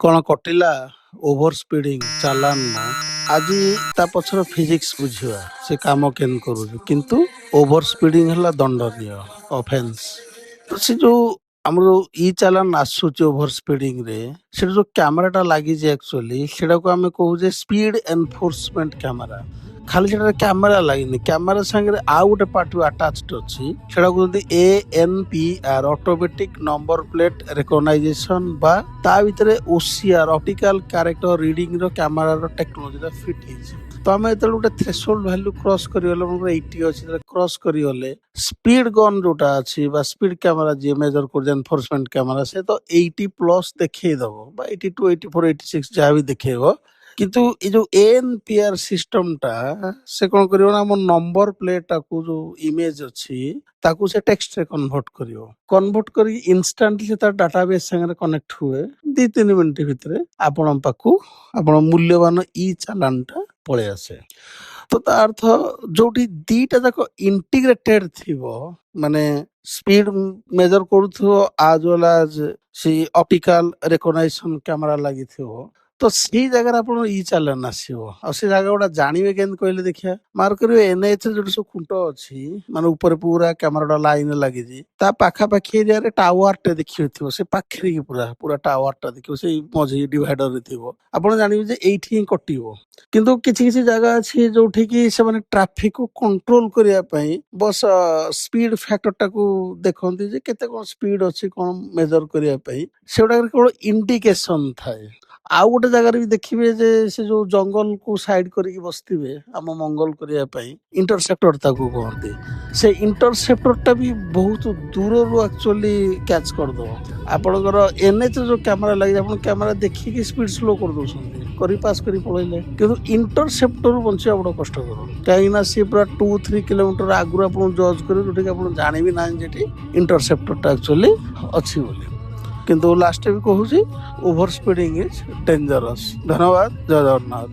କଣ କଟିଲା over speeding ଚାଲାନ ନ ଆଜି ତା ପଛର ଫିଜିକ୍ସ ବୁଝିବା ସେ କାମ କେନ୍ କରୁଛି କିନ୍ତୁ ଓଭର ସ୍ପିଡିଂ ହେଲା ଦଣ୍ଡନୀୟ ଅଫେନ୍ସ। ତ ସେ ଯୋଉ ଆମର ଯୋଉ ଇ ଚାଲାନ ଆସୁଛି ଓଭର ସ୍ପିଡିଂ ରେ ସେଟା ଯୋଉ କ୍ୟାମେରାଟା ଲାଗିଛି ଆକ୍ଚୁଆଲି ସେଟାକୁ ଆମେ କହୁଛେ ସ୍ପିଡ ଏନଫୋର୍ସମେଣ୍ଟ କ୍ୟାମେରା। ଖାଲି ସେଟାରେ କ୍ୟାମେରା ଲାଗିନି, କ୍ୟାମେରା ସାଙ୍ଗରେ ଆଉ ଗୋଟେ ପାର୍ଟ ଆଟାଚଡ ଅଛି, ସେଟା କହୁଛନ୍ତି ANPR ଅଟୋମେଟିକ ନମ୍ବର ପ୍ଲେଟ ରେକଗ୍ନାଇଜେସନ ବା ତା ଭିତରେ OCR ଅପ୍ଟିକାଲ କ୍ୟାରେକ୍ଟର ରିଡିଂ ର କ୍ୟାମେରାର ଟେକ୍ନୋଲୋଜିଟା ଫିଟ୍ ହେଇଛି। ତ ଆମେ ଯେତେବେଳେ ଗୋଟେ ଥ୍ରେଶୋଲ୍ଡ ଭ୍ୟାଲ୍ୟୁ କ୍ରସ୍ କରିଗଲେ, ଆମର 80 ଅଛି କ୍ରସ୍ କରିଗଲେ ସ୍ପିଡ ଗନ୍ ଯୋଉଟା ଅଛି ବା ସ୍ପିଡ କ୍ୟାମେରା ଯିଏ ମେଜର କରୁଛି ଏନଫୋର୍ସମେଣ୍ଟ କ୍ୟାମେରା ସେ ତ 80+ ଦେଖେଇଦବ ବା 82 84 86 ଯାହା ବି ଦେଖେଇବ, କିନ୍ତୁ ଏ ଯୋଉ ANPR ସିଷ୍ଟମଟା ସେ କଣ କରିବ ନା ଆମ ନମ୍ବର ପ୍ଲେଟଟାକୁ ଯୋଉ ଇମେଜ ଅଛି ତାକୁ ସେ ଟେକ୍ସଟରେ କନଭର୍ଟ କରିବ। କନଭର୍ଟ କରିକି ଇନଷ୍ଟାଣ୍ଟଲି ସେ ତାର ଡାଟାବେସ୍ ସାଙ୍ଗରେ କନେକ୍ଟ ହୁଏ। 2-3 ମିନିଟ୍ ଭିତରେ ଆପଣଙ୍କ ପାଖକୁ ଆପଣ ମୂଲ୍ୟବାନ ଇ ଚାଲାନଟା ପଳେଇ ଆସେ। ତ ତା ଅର୍ଥ ଯୋଉଠି ଦିଟା ଯାକ ଇଣ୍ଟିଗ୍ରେଟେଡ ଥିବ, ମାନେ ସ୍ପିଡ ମେଜର କରୁଥିବ ଆଜ ୱେଲ୍ ଆଜ ସେ ଅପ୍ଟିକାଲ ରେକଗ୍ନାଇଜେସନ କ୍ୟାମେରା ଲାଗିଥିବ, ତ ସେଇ ଜାଗାରେ ଆପଣ ଇ ଚାଲାନ ଆସିବ। ଆଉ ସେ ଜାଗା ଗୁଡା ଜାଣିବେ କେମିତି କହିଲେ ଦେଖିବା। ମାର୍କ କରିବେ NH ରେ ଯୋଉଠି ସବୁ ଖୁଣ୍ଟ ଅଛି, ମାନେ ଉପରେ ପୁରା କ୍ୟାମେରାଟା ଲାଇନ ଲାଗିଛି, ତା ପାଖାପାଖି ଏରିଆରେ ଟାୱାରଟେ ଦେଖିଥିବ, ସେ ପାଖରେ କି ପୁରା ପୁରା ଟାୱାରଟା ଦେଖିବ, ସେଇ ମଝି ଡିଭାଇଡରରେ ଥିବ, ଆପଣ ଜାଣିବେ ଯେ ଏଇଠି ହିଁ କଟିବ। କିନ୍ତୁ କିଛି କିଛି ଜାଗା ଅଛି ଯୋଉଠି କି ସେମାନେ ଟ୍ରାଫିକକୁ କଣ୍ଟ୍ରୋଲ କରିବା ପାଇଁ ବସ୍ ସ୍ପିଡ ଫ୍ୟାକ୍ଟରଟାକୁ ଦେଖନ୍ତି ଯେ କେତେ କଣ ସ୍ପିଡ ଅଛି କଣ ମେଜର କରିବା ପାଇଁ, ସେଗୁଡାକରେ କେବଳ ଇଣ୍ଡିକେସନ ଥାଏ। ଆଉ ଗୋଟେ ଜାଗାରେ ବି ଦେଖିବେ ଯେ ସେ ଯୋଉ ଜଙ୍ଗଲକୁ ସାଇଡ କରିକି ବସିଥିବେ ଆମ ମଙ୍ଗଲ କରିବା ପାଇଁ, ଇଣ୍ଟରସେପ୍ଟର ତାକୁ କୁହନ୍ତି। ସେ ଇଣ୍ଟରସେପ୍ଟରଟା ବି ବହୁତ ଦୂରରୁ ଆକ୍ଚୁଆଲି କ୍ୟାଚ୍ କରିଦବ। ଆପଣଙ୍କର NH ଯୋଉ କ୍ୟାମେରା ଲାଗିଛି, ଆପଣ କ୍ୟାମେରା ଦେଖିକି ସ୍ପିଡ ସ୍ଲୋ କରିଦଉଛନ୍ତି, କରି ପାସ୍ କରି ପଳେଇଲେ, କିନ୍ତୁ ଇଣ୍ଟରସେପ୍ଟରରୁ ବଞ୍ଚିବା ବଡ କଷ୍ଟକର। କାହିଁକିନା ସିଏ ପୁରା 2-3 କିଲୋମିଟର ଆଗରୁ ଆପଣଙ୍କୁ ଜଜ୍ କରିବେ, ଯୋଉଠିକି ଆପଣ ଜାଣିବି ନାହିଁ ଯେଠି ଇଣ୍ଟରସେପ୍ଟରଟା ଆକ୍ଚୁଆଲି ଅଛି ବୋଲି। କିନ୍ତୁ ଲାଷ୍ଟରେ ବି କହୁଛି ଓଭର ସ୍ପିଡିଂ ଇଜ ଡେଞ୍ଜରସ୍। ଧନ୍ୟବାଦ, ଜୟ ଜଗନ୍ନାଥ।